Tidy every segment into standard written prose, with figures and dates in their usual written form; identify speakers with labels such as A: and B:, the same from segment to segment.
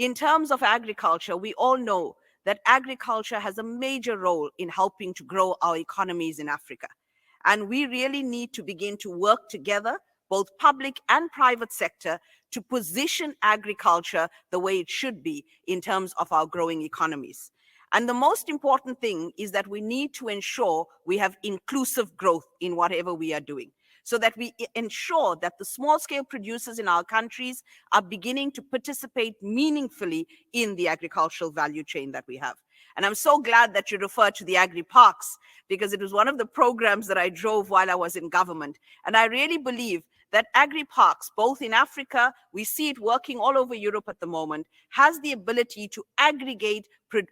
A: In terms of agriculture, we all know that agriculture has a major role in helping to grow our economies in Africa. And we really need to begin to work together, both public and private sector, to position agriculture the way it should be in terms of our growing economies. And the most important thing is that we need to ensure we have inclusive growth in whatever we are doing, so that we ensure that the small-scale producers in our countries are beginning to participate meaningfully in the agricultural value chain that we have. And I'm so glad that you referred to the agri-parks, because it was one of the programs that I drove while I was in government. And I really believe that agri-parks, both in Africa, we see it working all over Europe at the moment, has the ability to aggregate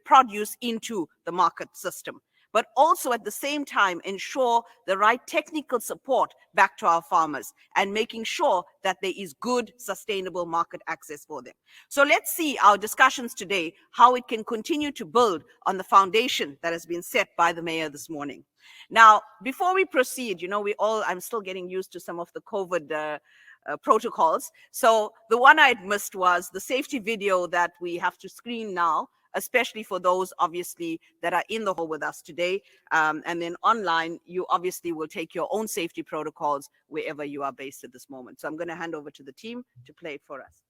A: produce into the market system, but also at the same time ensure the right technical support back to our farmers and making sure that there is good, sustainable market access for them. So let's see our discussions today, how it can continue to build on the foundation that has been set by the mayor this morning. Now, before we proceed, I'm still getting used to some of the COVID protocols. So the one I'd missed was the safety video that we have to screen now, especially for those obviously that are in the hall with us today. And then online, you obviously will take your own safety protocols wherever you are based at this moment. So I'm going to hand over to the team to play it for us.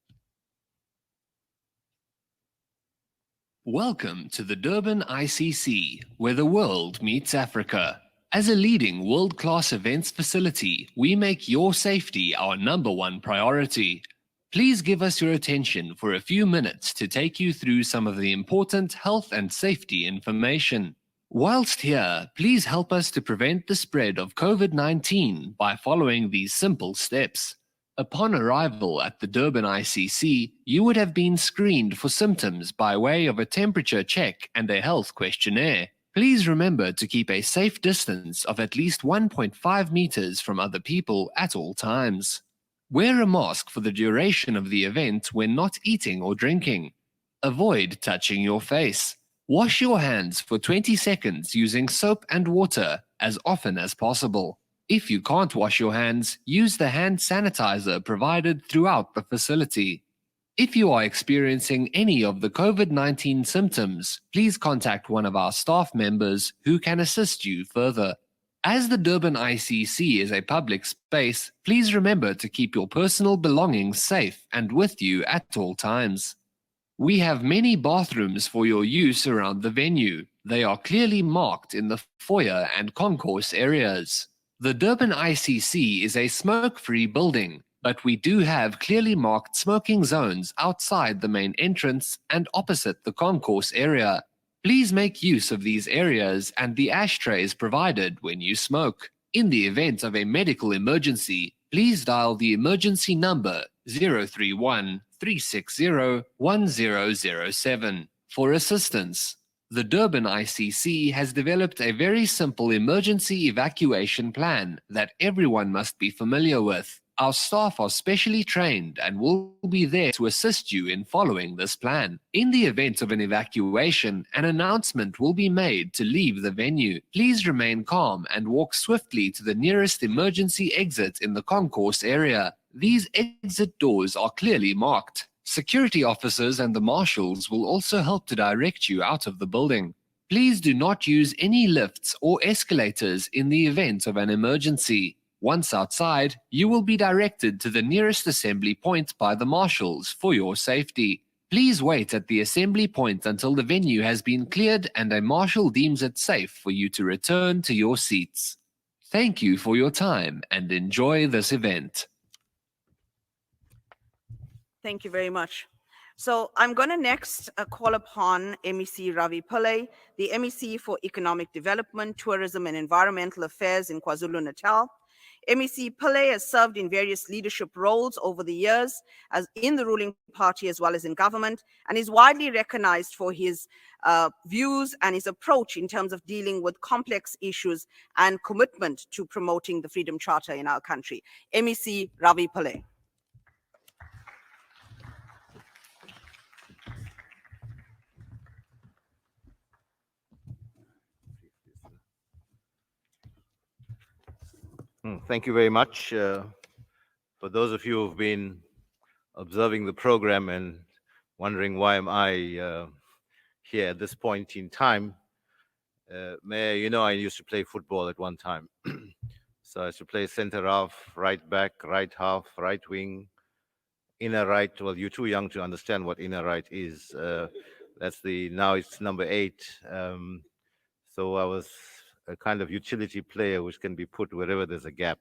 B: Welcome to the Durban ICC, where the world meets Africa. As a leading world-class events facility, we make your safety our #1 priority. Please give us your attention for a few minutes to take you through some of the important health and safety information. Whilst here, please help us to prevent the spread of COVID-19 by following these simple steps. Upon arrival at the Durban ICC, you would have been screened for symptoms by way of a temperature check and a health questionnaire. Please remember to keep a safe distance of at least 1.5 meters from other people at all times. Wear a mask for the duration of the event when not eating or drinking. Avoid touching your face. Wash your hands for 20 seconds using soap and water as often as possible. If you can't wash your hands, use the hand sanitizer provided throughout the facility. If you are experiencing any of the COVID-19 symptoms, please contact one of our staff members who can assist you further. As the Durban ICC is a public space, please remember to keep your personal belongings safe and with you at all times. We have many bathrooms for your use around the venue. They are clearly marked in the foyer and concourse areas. The Durban ICC is a smoke-free building, but we do have clearly marked smoking zones outside the main entrance and opposite the concourse area. Please make use of these areas and the ashtrays provided when you smoke. In the event of a medical emergency, please dial the emergency number 031 360 1007 for assistance. The Durban ICC has developed a very simple emergency evacuation plan that everyone must be familiar with. Our staff are specially trained and will be there to assist you in following this plan. In the event of an evacuation, an announcement will be made to leave the venue. Please remain calm and walk swiftly to the nearest emergency exit in the concourse area. These exit doors are clearly marked. Security officers and the marshals will also help to direct you out of the building. Please do not use any lifts or escalators in the event of an emergency. Once outside, you will be directed to the nearest assembly point by the marshals for your safety. Please wait at the assembly point until the venue has been cleared and a marshal deems it safe for you to return to your seats. Thank you for your time and enjoy this event.
A: Thank you very much. So I'm going to next call upon MEC Ravi Pillay, the MEC for Economic Development, Tourism and Environmental Affairs in KwaZulu-Natal. MEC Pillay has served in various leadership roles over the years as in the ruling party as well as in government, and is widely recognized for his views and his approach in terms of dealing with complex issues and commitment to promoting the Freedom Charter in our country. MEC Ravi Pillay.
C: Thank you very much. For those of you who've been observing the program and wondering why am I here at this point in time. Mayor, you know, I used to play football at one time. So I used to play center half, right back, right half, right wing, inner right. Well, you're too young to understand what inner right is. That's the now it's number 8. So I was a kind of utility player which can be put wherever there's a gap.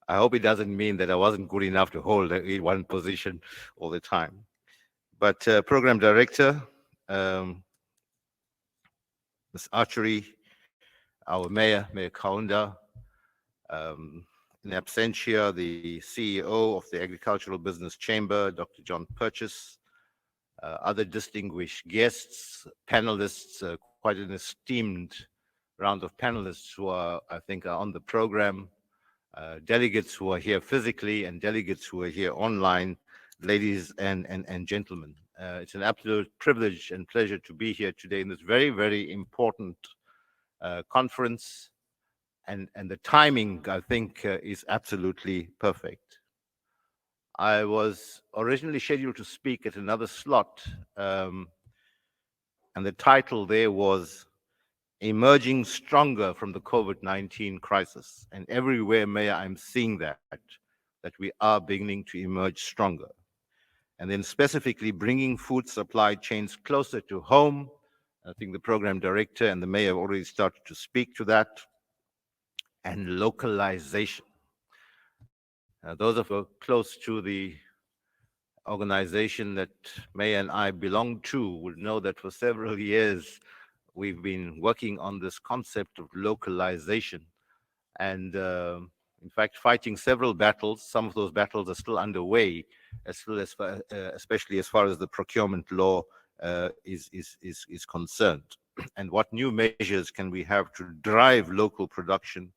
C: I hope it doesn't mean that I wasn't good enough to hold one position all the time. But program director, um, Ms. Archery, our mayor, Mayor Kaunda, um, in absentia, the CEO of the Agricultural Business Chamber, Dr. John Purchase, other distinguished guests, panelists, quite an esteemed round of panelists who are, I think, are on the program, delegates who are here physically and delegates who are here online, ladies and gentlemen. It's an absolute privilege and pleasure to be here today in this very, very important conference. And the timing, I think, is absolutely perfect. I was originally scheduled to speak at another slot, and the title there was Emerging Stronger from the COVID-19 Crisis. And everywhere, Mayor, I'm seeing that we are beginning to emerge stronger. And then specifically bringing food supply chains closer to home. I think the program director and the mayor have already started to speak to that. And localization. Those of you close to the organization that May and I belong to would know that for several years we've been working on this concept of localization and in fact fighting several battles. Some of those battles are still underway, especially as far as the procurement law is concerned. And what new measures can we have to drive local production,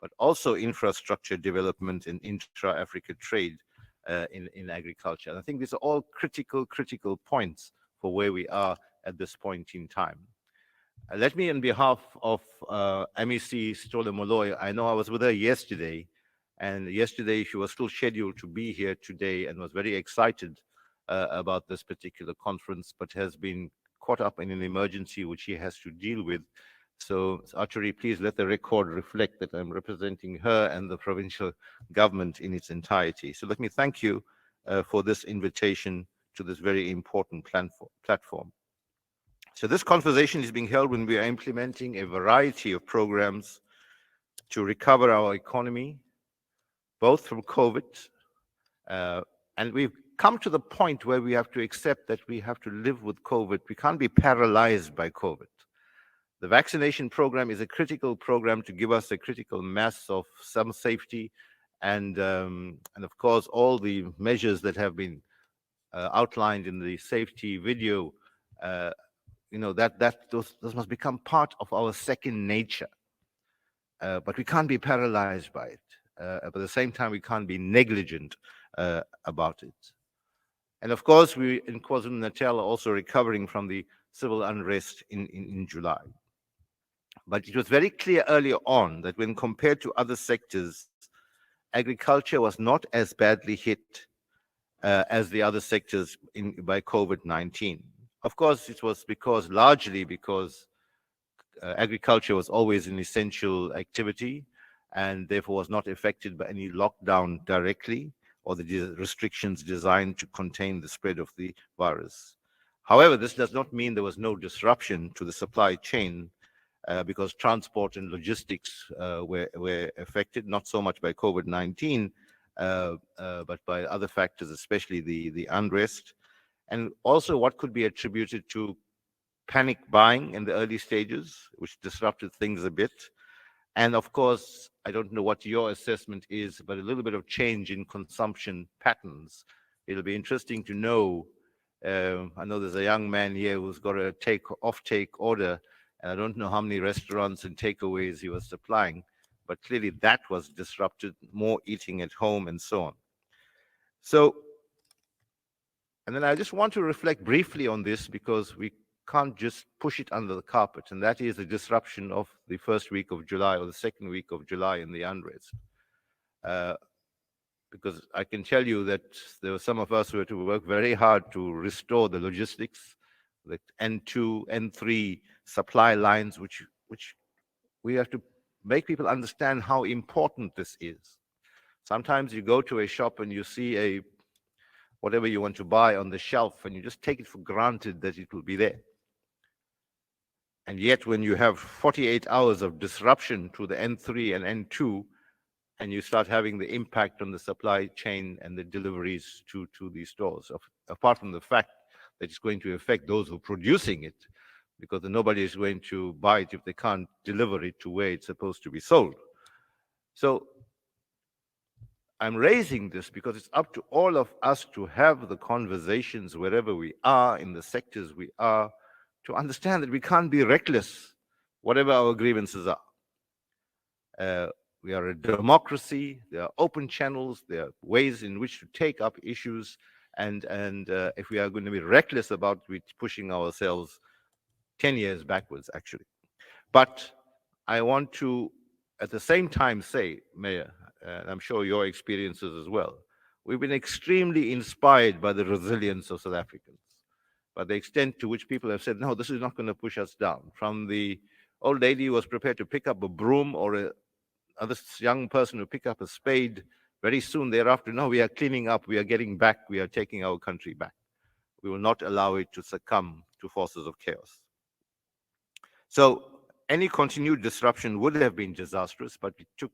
C: but also infrastructure development and intra-Africa trade in agriculture. And I think these are all critical points for where we are at this point in time. Let me, on behalf of MEC Stola Molloy, I know I was with her yesterday, and yesterday she was still scheduled to be here today and was very excited about this particular conference, but has been caught up in an emergency which she has to deal with. So, Archery, please let the record reflect that I'm representing her and the provincial government in its entirety. So let me thank you for this invitation to this very important platform. So this conversation is being held when we are implementing a variety of programs to recover our economy, both from COVID, and we've come to the point where we have to accept that we have to live with COVID. We can't be paralyzed by COVID. The vaccination program is a critical program to give us a critical mass of some safety, and of course all the measures that have been outlined in the safety video. You know those must become part of our second nature. But we can't be paralyzed by it. But at the same time, we can't be negligent about it. And of course, we in KwaZulu-Natal are also recovering from the civil unrest in July. But it was very clear earlier on that when compared to other sectors, agriculture was not as badly hit as the other sectors by COVID-19. Of course, it was largely because agriculture was always an essential activity and therefore was not affected by any lockdown directly or the restrictions designed to contain the spread of the virus. However, this does not mean there was no disruption to the supply chain because transport and logistics were affected, not so much by COVID-19, but by other factors, especially the unrest, and also what could be attributed to panic buying in the early stages, which disrupted things a bit. And of course, I don't know what your assessment is, but a little bit of change in consumption patterns. It'll be interesting to know. I know there's a young man here who's got a off-take order, and I don't know how many restaurants and takeaways he was supplying, but clearly that was disrupted, more eating at home and so on. So, and then I just want to reflect briefly on this because we can't just push it under the carpet, and that is the disruption of the first week of July or the second week of July in the unrest. because I can tell you that there were some of us who had to work very hard to restore the logistics, the N2, N3 supply lines, which we have to make people understand how important this is. Sometimes you go to a shop and you see whatever you want to buy on the shelf, and you just take it for granted that it will be there. And yet, when you have 48 hours of disruption to the N3 and N2, and you start having the impact on the supply chain and the deliveries to these stores, apart from the fact that it's going to affect those who are producing it, because nobody is going to buy it if they can't deliver it to where it's supposed to be sold. So I'm raising this because it's up to all of us to have the conversations wherever we are, in the sectors we are, to understand that we can't be reckless, whatever our grievances are. We are a democracy. There are open channels. There are ways in which to take up issues. And if we are going to be reckless about pushing ourselves 10 years backwards, actually. But I want to, at the same time, say, Mayor, and I'm sure your experiences as well, we've been extremely inspired by the resilience of South Africans, by the extent to which people have said, no, this is not going to push us down. From the old lady who was prepared to pick up a broom, or another young person who pick up a spade, very soon thereafter, no, we are cleaning up, we are getting back, we are taking our country back. We will not allow it to succumb to forces of chaos. So any continued disruption would have been disastrous, but it took,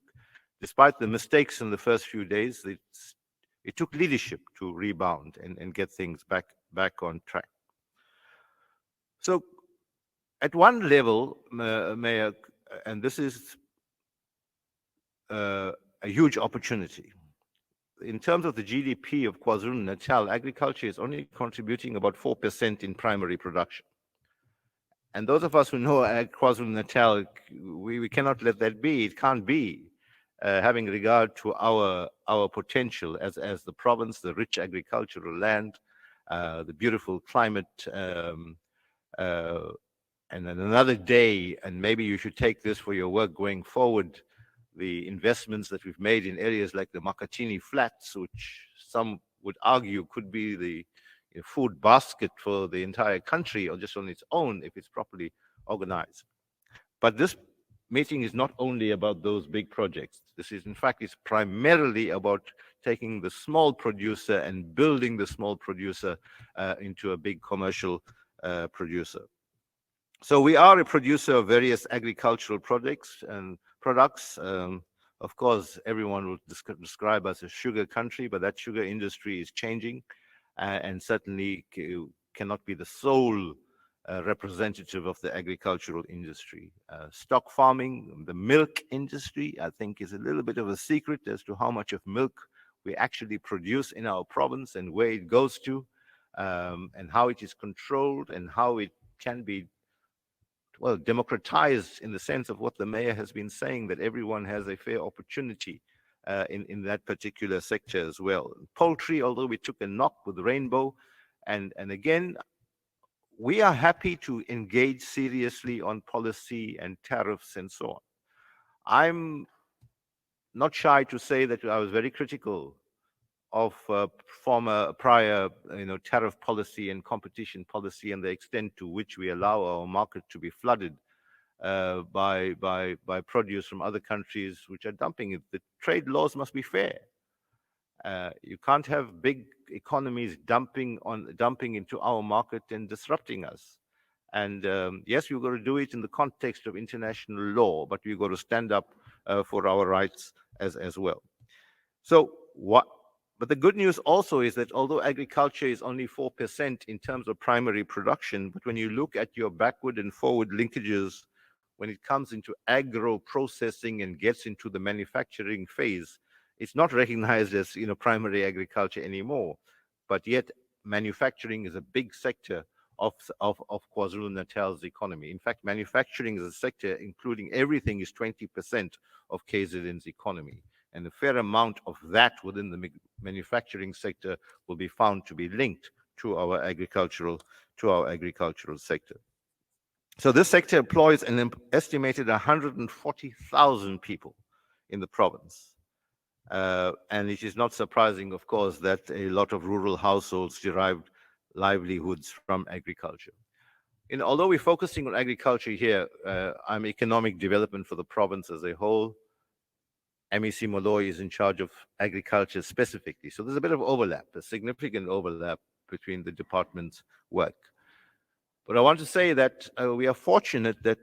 C: despite the mistakes in the first few days, it took leadership to rebound and get things back on track. So at one level, Mayor, and this is a huge opportunity. In terms of the GDP of KwaZulu-Natal, agriculture is only contributing about 4% in primary production. And those of us who know KwaZulu-Natal, we cannot let that be. It can't be, having regard to our potential as the province, the rich agricultural land, the beautiful climate, and then another day, and maybe you should take this for your work going forward, the investments that we've made in areas like the Makatini Flats, which some would argue could be the food basket for the entire country, or just on its own if it's properly organized. But this meeting is not only about those big projects. This is, in fact, it's primarily about taking the small producer and building the small producer into a big commercial producer. So we are a producer of various agricultural products and products. Of course, everyone will describe us as sugar country, but that sugar industry is changing, and certainly cannot be the sole representative of the agricultural industry. Stock farming, the milk industry, I think is a little bit of a secret as to how much of milk we actually produce in our province and where it goes to, and how it is controlled and how it can be, well, democratized in the sense of what the mayor has been saying, that everyone has a fair opportunity in that particular sector as well. Poultry, although we took a knock with Rainbow, and again, we are happy to engage seriously on policy and tariffs and so on. I'm not shy to say that I was very critical of prior tariff policy and competition policy, and the extent to which we allow our market to be flooded by produce from other countries which are dumping it. The trade laws must be fair. You can't have big economies dumping into our market and disrupting us. And yes, we've got to do it in the context of international law, but we've got to stand up for our rights as well. So but the good news also is that although agriculture is only 4% in terms of primary production, but when you look at your backward and forward linkages, when it comes into agro processing and gets into the manufacturing phase, it's not recognized as primary agriculture anymore. But yet manufacturing is a big sector of KwaZulu-Natal's economy. In fact, manufacturing as a sector, including everything, is 20% of KZN's economy. And a fair amount of that within the manufacturing sector will be found to be linked to our agricultural sector. So this sector employs an estimated 140,000 people in the province. And it is not surprising, of course, that a lot of rural households derived livelihoods from agriculture. Although we're focusing on agriculture here, I'm economic development for the province as a whole. MEC Molloy is in charge of agriculture specifically. So there's a bit of overlap, a significant overlap between the departments' work. But I want to say that we are fortunate that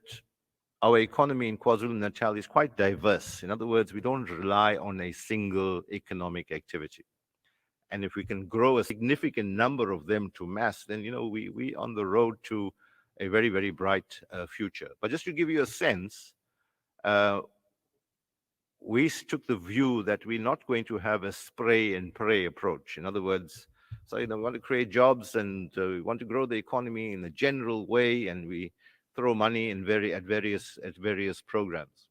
C: our economy in KwaZulu-Natal is quite diverse. In other words, we don't rely on a single economic activity. And if we can grow a significant number of them to mass, then we on the road to a very, very bright future. But just to give you a sense, uh, we took the view that we're not going to have a spray and pray approach. In other words, so we want to create jobs and we want to grow the economy in a general way, and we throw money in various programs.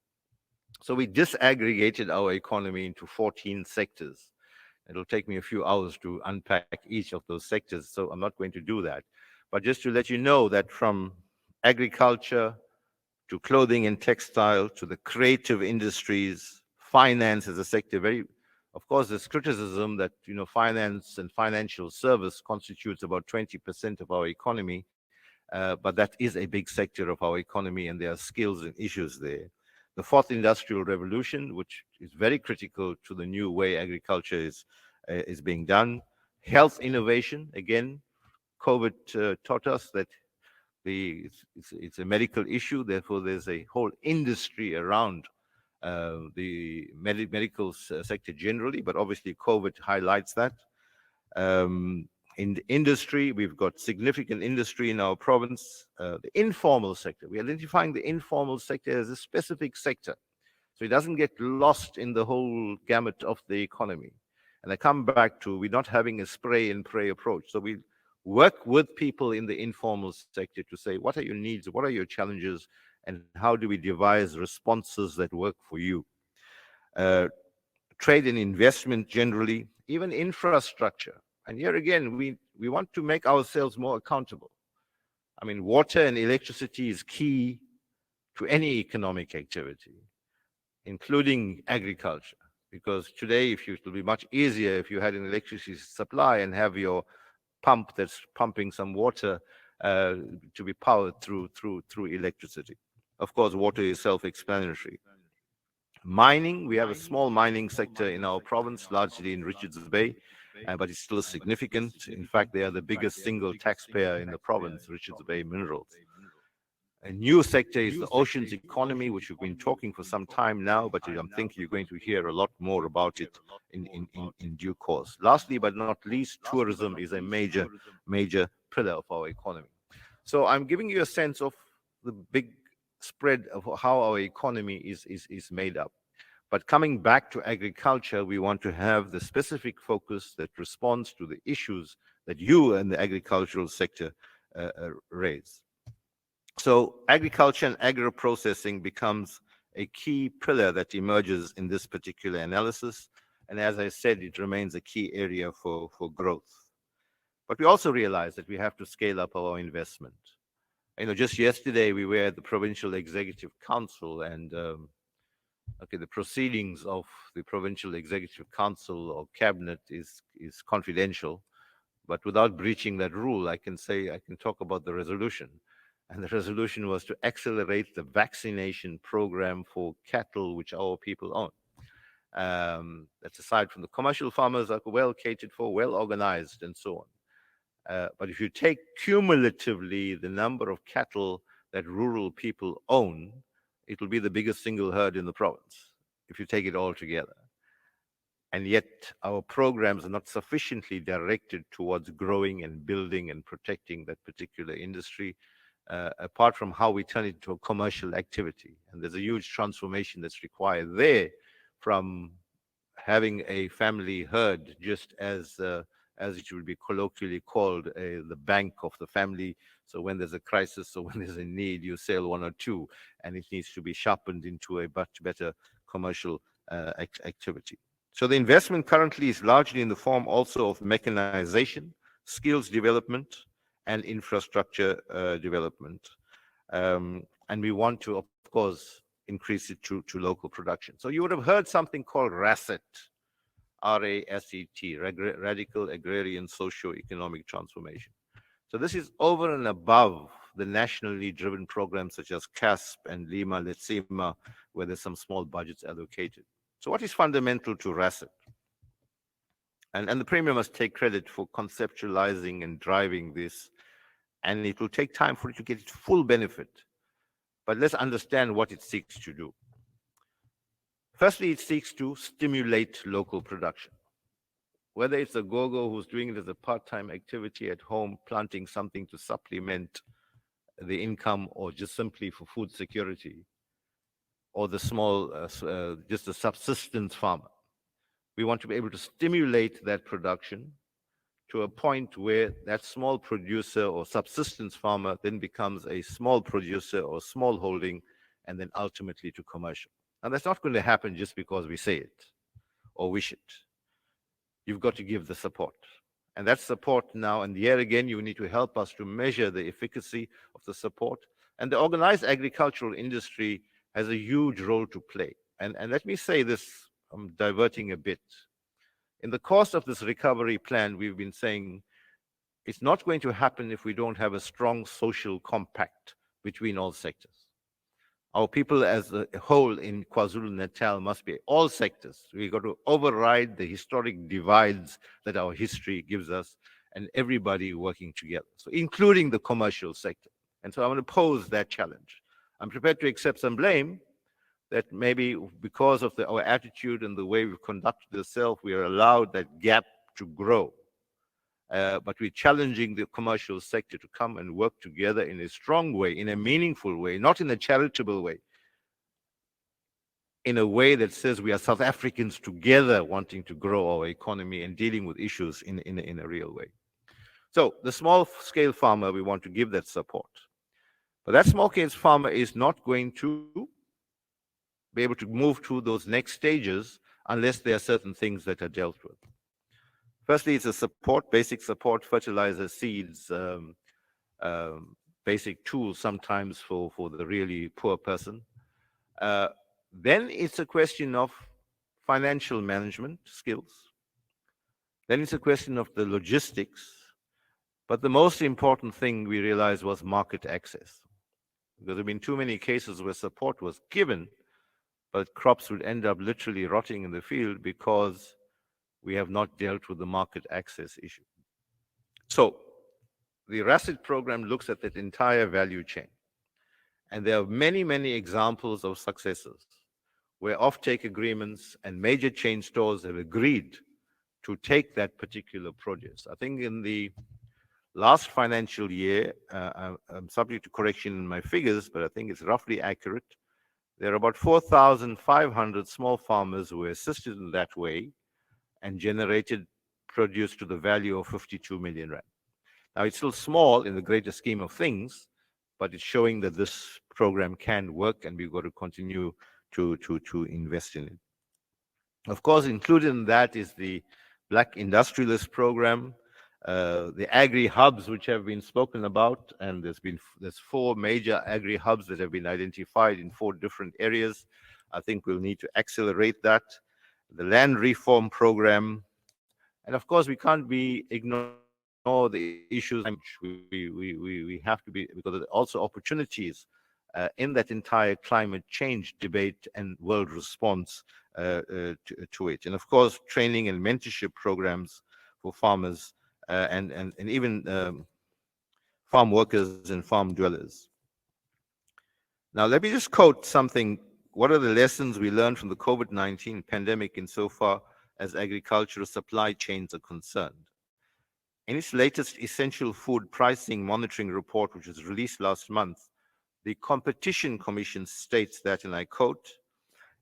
C: So we disaggregated our economy into 14 sectors. It'll take me a few hours to unpack each of those sectors, so I'm not going to do that. But just to let you know that from agriculture to clothing and textile to the creative industries, finance as a sector, of course, there's criticism that finance and financial service constitutes about 20% of our economy, but that is a big sector of our economy, and there are skills and issues there. The fourth industrial revolution, which is very critical to the new way agriculture is being done. Health innovation, again, COVID taught us that it's a medical issue. Therefore, there's a whole industry around the medical sector generally, but obviously COVID highlights that. In the industry, we've got significant industry in our province. The informal sector, we're identifying the informal sector as a specific sector, so it doesn't get lost in the whole gamut of the economy. And I come back to, we're not having a spray and pray approach. So we work with people in the informal sector to say, what are your needs, what are your challenges, and how do we devise responses that work for you? Uh, Trade and investment generally, even infrastructure. And here again, we want to make ourselves more accountable. I mean, water and electricity is key to any economic activity, including agriculture. Because today, if you, it will be much easier if you had an electricity supply and have your pump that's pumping some water uh, to be powered through electricity. Of course, water is self-explanatory. Mining, we have a small mining sector in our province, largely in Richards Bay, but it's still significant. In fact, they are the biggest single taxpayer in the province, Richards Bay Minerals. A new sector is the oceans economy, which we've been talking for some time now, but I'm thinking you're going to hear a lot more about it in due course. Lastly, but not least, tourism is a major pillar of our economy. So I'm giving you a sense of the big spread of how our economy is made up. But coming back to agriculture, we want to have the specific focus that responds to the issues that you and the agricultural sector raise. So agriculture and agro-processing becomes a key pillar that emerges in this particular analysis. And as I said, it remains a key area for growth. But we also realize that we have to scale up our investment. Just yesterday we were at the Provincial Executive Council, and the proceedings of the Provincial Executive Council or Cabinet is confidential. But without breaching that rule, I can talk about the resolution. And the resolution was to accelerate the vaccination program for cattle which our people own. That's aside from the commercial farmers are well catered for, well organized, and so on. But if you take cumulatively the number of cattle that rural people own, it will be the biggest single herd in the province, if you take it all together. And yet our programs are not sufficiently directed towards growing and building and protecting that particular industry, apart from how we turn it into a commercial activity. And there's a huge transformation that's required there, from having a family herd, just as it would be colloquially called, the bank of the family. So when there's a crisis or when there's a need, you sell one or two, and it needs to be sharpened into a much better commercial activity. So the investment currently is largely in the form also of mechanization, skills development, and infrastructure development. And we want to, of course, increase it to local production. So you would have heard something called RACET, RASET, Radical Agrarian Socio-Economic Transformation. So this is over and above the nationally driven programs such as CASP and Lima Letsima, where there's some small budgets allocated. So what is fundamental to RASET? And the Premier must take credit for conceptualizing and driving this, and it will take time for it to get its full benefit. But let's understand what it seeks to do. Firstly, it seeks to stimulate local production. Whether it's a go-go who's doing it as a part-time activity at home, planting something to supplement the income or just simply for food security, or the small, just a subsistence farmer. We want to be able to stimulate that production to a point where that small producer or subsistence farmer then becomes a small producer or small holding, and then ultimately to commercial. And that's not going to happen just because we say it or wish it. You've got to give the support. And that support now, and here again, you need to help us to measure the efficacy of the support. And the organized agricultural industry has a huge role to play. And let me say this, I'm diverting a bit. In the course of this recovery plan, we've been saying it's not going to happen if we don't have a strong social compact between all sectors. Our people as a whole in KwaZulu-Natal must be all sectors. We've got to override the historic divides that our history gives us, and everybody working together, so including the commercial sector. And so I want to pose that challenge. I'm prepared to accept some blame that maybe because of our attitude and the way we've conducted ourselves, we are allowed that gap to grow. But we're challenging the commercial sector to come and work together in a strong way, in a meaningful way, not in a charitable way, in a way that says we are South Africans together wanting to grow our economy and dealing with issues in a real way. So the small-scale farmer, we want to give that support. But that small-scale farmer is not going to be able to move to those next stages unless there are certain things that are dealt with. Firstly, it's a support, basic support, fertilizer, seeds, basic tools sometimes for the really poor person. Then it's a question of financial management skills. Then it's a question of the logistics. But the most important thing we realized was market access. Because there have been too many cases where support was given, but crops would end up literally rotting in the field because we have not dealt with the market access issue. So the RASET program looks at that entire value chain. And there are many, many examples of successes where offtake agreements and major chain stores have agreed to take that particular produce. I think in the last financial year, I'm subject to correction in my figures, but I think it's roughly accurate. There are about 4,500 small farmers who were assisted in that way and generated produce to the value of 52 million rand. Now, it's still small in the greater scheme of things, but it's showing that this program can work, and we've got to continue to invest in it. Of course, included in that is the Black Industrialist Program, the agri-hubs which have been spoken about, and there's 4 major agri-hubs that have been identified in 4 different areas. I think we'll need to accelerate that. The land reform program, and of course we can't ignore the issues. We have to be, because there are also opportunities in that entire climate change debate and world response to it. And of course, training and mentorship programs for farmers and even farm workers and farm dwellers. Now, let me just quote something. What are the lessons we learned from the COVID-19 pandemic insofar as agricultural supply chains are concerned? In its latest Essential Food Pricing Monitoring Report, which was released last month, the Competition Commission states that, and I quote,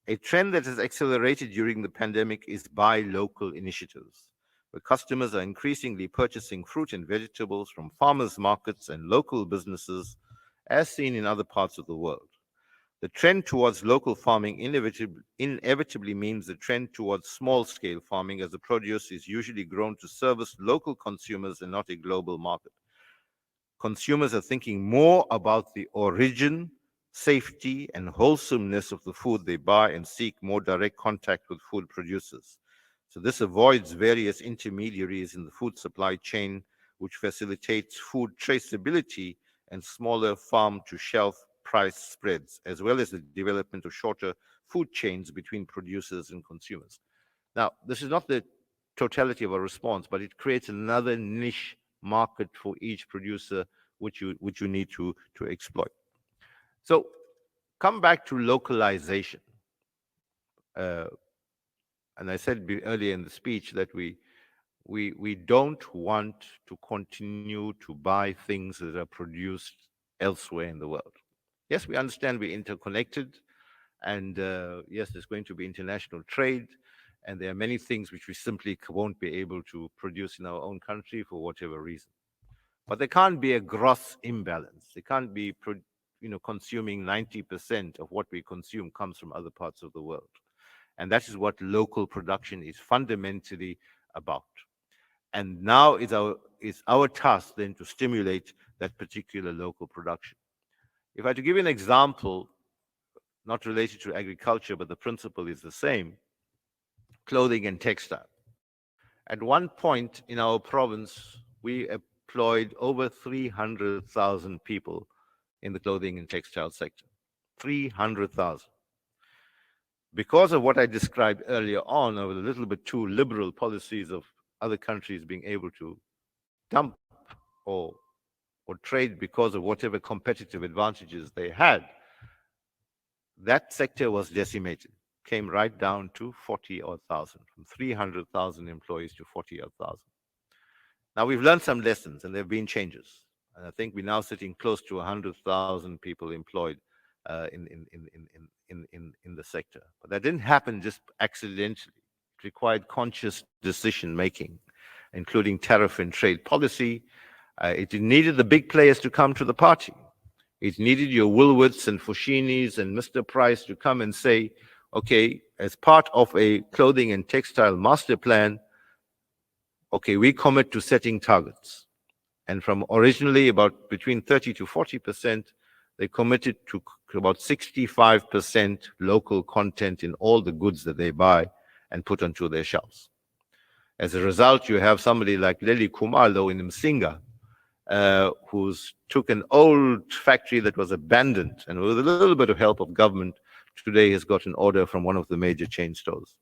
C: "A trend that has accelerated during the pandemic is buy local initiatives, where customers are increasingly purchasing fruit and vegetables from farmers' markets and local businesses, as seen in other parts of the world. The trend towards local farming inevitably means the trend towards small-scale farming, as the produce is usually grown to service local consumers and not a global market. Consumers are thinking more about the origin, safety, and wholesomeness of the food they buy and seek more direct contact with food producers. So this avoids various intermediaries in the food supply chain, which facilitates food traceability and smaller farm to shelf price spreads, as well as the development of shorter food chains between producers and consumers. Now, this is not the totality of our response, but it creates another niche market for each producer, which you need to exploit. So, come back to localization. Uh, and I said earlier in the speech that we don't want to continue to buy things that are produced elsewhere in the world. Yes, we understand we're interconnected, and yes, there's going to be international trade, and there are many things which we simply won't be able to produce in our own country for whatever reason. But there can't be a gross imbalance. They can't be, consuming 90% of what we consume comes from other parts of the world. And that is what local production is fundamentally about. And now is our task then to stimulate that particular local production. If I had to give you an example, not related to agriculture, but the principle is the same, clothing and textile. At one point in our province, we employed over 300,000 people in the clothing and textile sector. 300,000. Because of what I described earlier on, of a little bit too liberal policies of other countries being able to dump or trade because of whatever competitive advantages they had, that sector was decimated, came right down to 40-odd thousand, from 300,000 employees to 40-odd thousand. Now we've learned some lessons and there have been changes. And I think we're now sitting close to 100,000 people employed in the sector. But that didn't happen just accidentally. It required conscious decision making, including tariff and trade policy. It needed the big players to come to the party. It needed your Woolworths and Fushinis and Mr. Price to come and say, okay, as part of a clothing and textile master plan, okay, we commit to setting targets. And from originally about between 30 to 40%, they committed to about 65% local content in all the goods that they buy and put onto their shelves. As a result, you have somebody like Leli Kumalo in Msinga, who's took an old factory that was abandoned, and with a little bit of help of government, today has got an order from one of the major chain stores.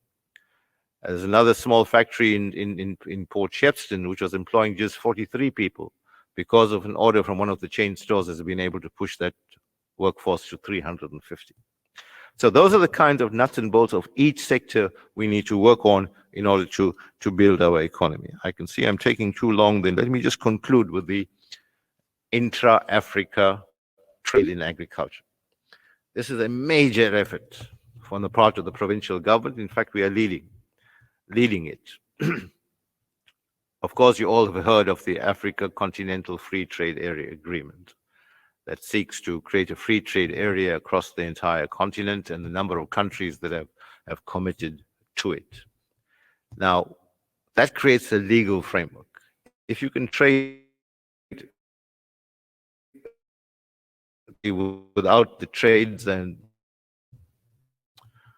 C: There's another small factory in Port Shepstone, which was employing just 43 people. Because of an order from one of the chain stores, has been able to push that workforce to 350. So those are the kinds of nuts and bolts of each sector we need to work on in order to build our economy. I can see I'm taking too long, then let me just conclude with the intra-Africa trade in agriculture. This is a major effort on the part of the provincial government. In fact, we are leading it. Of course, you all have heard of the Africa Continental Free Trade Area Agreement that seeks to create a free trade area across the entire continent, and the number of countries that have committed to it. Now, that creates a legal framework. If you can trade without the trades and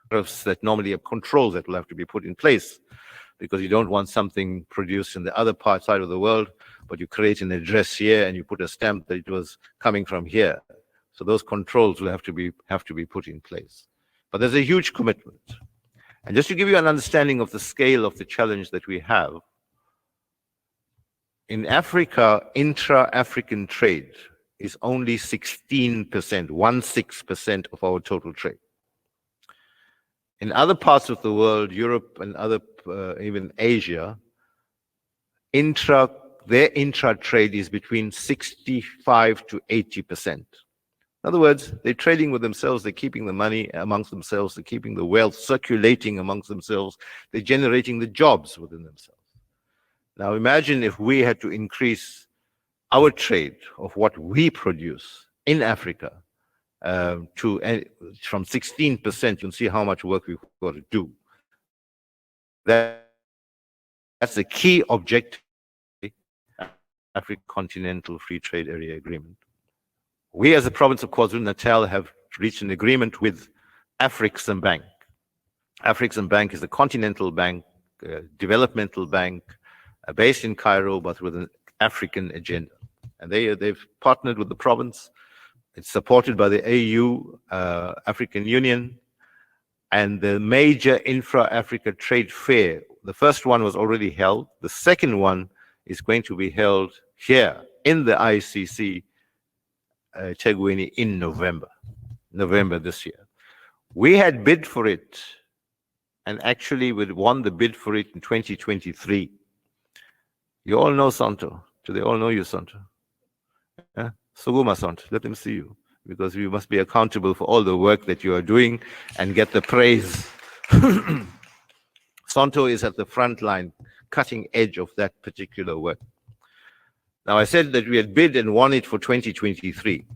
C: tariffs that normally have controls that will have to be put in place, because you don't want something produced in the other side of the world, but you create an address here and you put a stamp that it was coming from here. So those controls will have to be put in place. But there's a huge commitment. And just to give you an understanding of the scale of the challenge that we have, in Africa, intra-African trade is only 16%, 16% of our total trade. In other parts of the world, Europe and other, even Asia, their intra-trade is between 65 to 80%. In other words, they're trading with themselves, they're keeping the money amongst themselves, they're keeping the wealth circulating amongst themselves, they're generating the jobs within themselves. Now imagine if we had to increase our trade of what we produce in Africa from 16%, you can see how much work we've got to do. That's the key objective of the African Continental Free Trade Area Agreement. We as the province of KwaZulu-Natal have reached an agreement with African Bank. African Bank is a continental bank developmental bank based in Cairo, but with an African agenda. And they've partnered with the province. It's supported by the AU, African Union, and the major Infra-Africa Trade Fair. The first one was already held. The second one is going to be held here in the ICC, Tegwini, in November this year. We had bid for it, and actually we won the bid for it in 2023. You all know Santo. Do they all know you, Santo? Yeah? Suguma Santo, let them see you, because you must be accountable for all the work that you are doing and get the praise. Santo is at the front line, cutting edge of that particular work. Now, I said that we had bid and won it for 2023.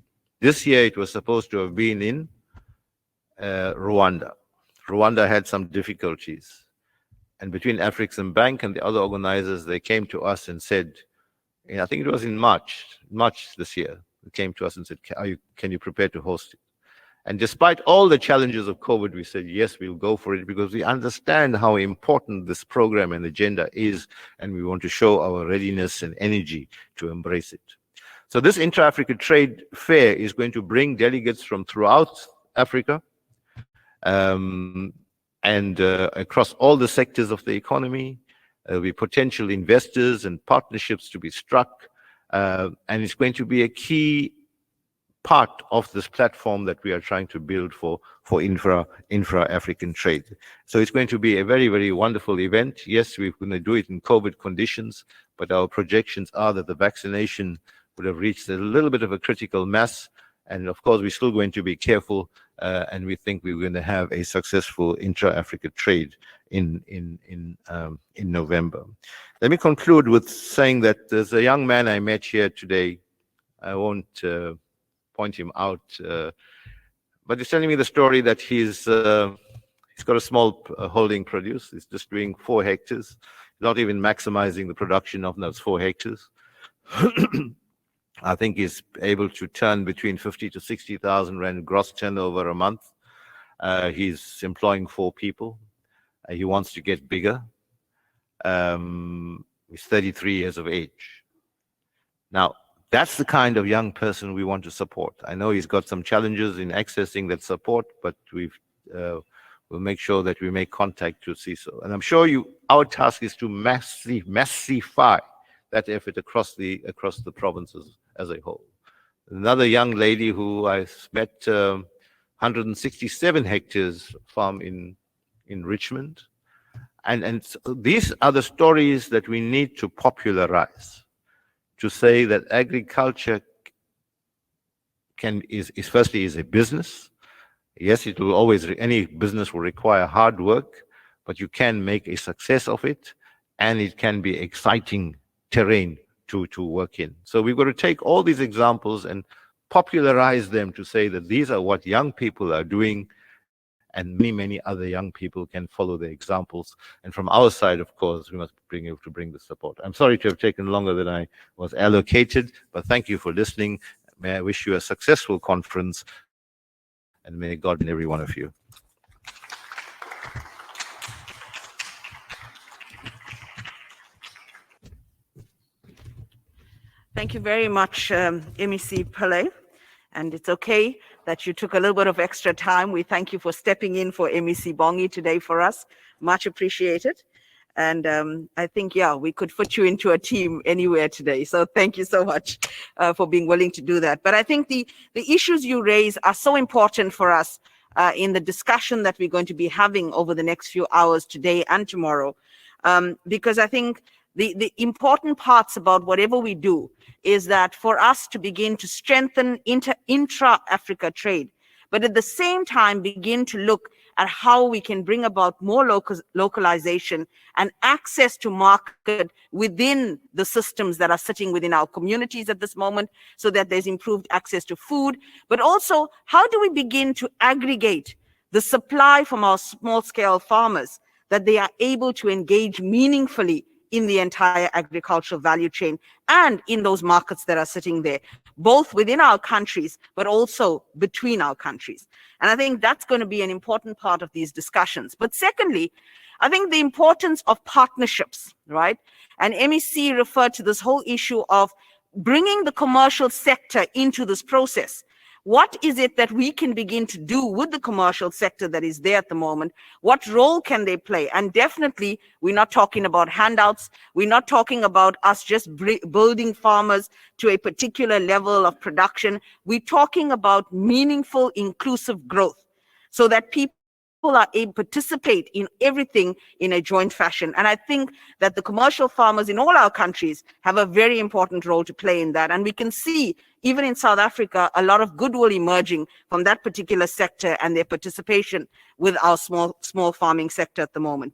C: This year, it was supposed to have been in Rwanda. Rwanda had some difficulties. And between African Bank and the other organizers, they came to us and said, I think it was in March this year, they came to us and said, can you prepare to host it? And despite all the challenges of COVID, we said, yes, we'll go for it, because we understand how important this program and agenda is, and we want to show our readiness and energy to embrace it. So this Intra-Africa Trade Fair is going to bring delegates from throughout Africa, and across all the sectors of the economy. There will be potential investors and partnerships to be struck, and it's going to be a key part of this platform that we are trying to build for Infra-African trade. So it's going to be a very, very wonderful event. Yes, we're going to do it in COVID conditions, but our projections are that the vaccination would have reached a little bit of a critical mass. And of course, we're still going to be careful, and we think we're going to have a successful intra-Africa trade in November. Let me conclude with saying that there's a young man I met here today. I won't point him out, but he's telling me the story that he's got a small holding produce. He's just doing 4 hectares, not even maximizing the production of those 4 hectares. I think he's able to turn between 50 to 60,000 rand gross turnover a month. He's employing 4 people. He wants to get bigger. He's 33 years of age. Now, that's the kind of young person we want to support. I know he's got some challenges in accessing that support, but we'll make sure that we make contact to see so. And I'm sure our task is to massify that effort across the provinces as a whole. Another young lady who I met, 167 hectares farm in Richmond. And so these are the stories that we need to popularize, to say that agriculture is firstly a business. Yes, it will always, any business will require hard work, but you can make a success of it, and it can be exciting terrain to work in. So we've got to take all these examples and popularize them to say that these are what young people are doing, and many, many other young people can follow the examples. And from our side, of course, we must bring the support. I'm sorry to have taken longer than I was allocated, but thank you for listening. May I wish you a successful conference, and may God bless every one of you.
A: Thank you very much, MEC Pillay. And it's okay that you took a little bit of extra time. We thank you for stepping in for MEC Bongi today for us. Much appreciated. And I think, yeah, we could put you into a team anywhere today. So thank you so much for being willing to do that. But I think the issues you raise are so important for us in the discussion that we're going to be having over the next few hours today and tomorrow. Because I think the important parts about whatever we do is that for us to begin to strengthen intra-Africa trade, but at the same time begin to look at how we can bring about more localization and access to market within the systems that are sitting within our communities at this moment, so that there's improved access to food. But also, how do we begin to aggregate the supply from our small-scale farmers, that they are able to engage meaningfully in the entire agricultural value chain and in those markets that are sitting there, both within our countries, but also between our countries. And I think that's going to be an important part of these discussions. But secondly, I think the importance of partnerships, right? And MEC referred to this whole issue of bringing the commercial sector into this process. What is it that we can begin to do with the commercial sector that is there at the moment? What role can they play? And definitely, we're not talking about handouts. We're not talking about us just building farmers to a particular level of production. We're talking about meaningful, inclusive growth so that people are able to participate in everything in a joint fashion. And I think that the commercial farmers in all our countries have a very important role to play in that. And we can see, even in South Africa, a lot of goodwill emerging from that particular sector and their participation with our small farming sector at the moment.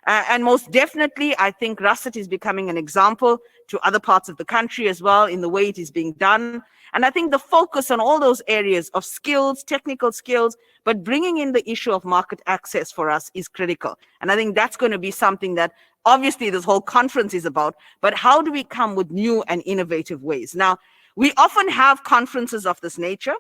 A: And most definitely, I think Russet is becoming an example to other parts of the country as well in the way it is being done. And I think the focus on all those areas of skills, technical skills, but bringing in the issue of market access for us is critical. And I think that's going to be something that obviously this whole conference is about, but how do we come with new and innovative ways? Now, we often have conferences of this nature.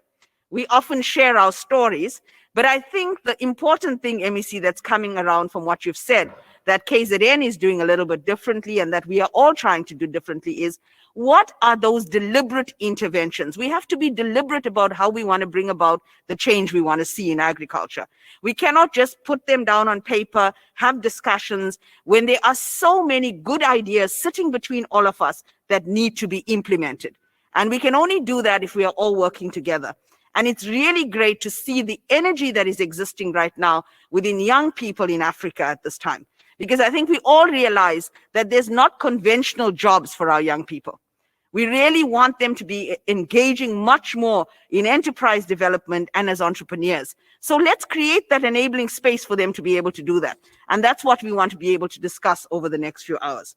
A: We often share our stories, but I think the important thing, MEC, that's coming around from what you've said, that KZN is doing a little bit differently and that we are all trying to do differently is, what are those deliberate interventions? We have to be deliberate about how we want to bring about the change we want to see in agriculture. We cannot just put them down on paper, have discussions, when there are so many good ideas sitting between all of us that need to be implemented. And we can only do that if we are all working together. And it's really great to see the energy that is existing right now within young people in Africa at this time. Because I think we all realize that there's not conventional jobs for our young people. We really want them to be engaging much more in enterprise development and as entrepreneurs. So let's create that enabling space for them to be able to do that. And that's what we want to be able to discuss over the next few hours.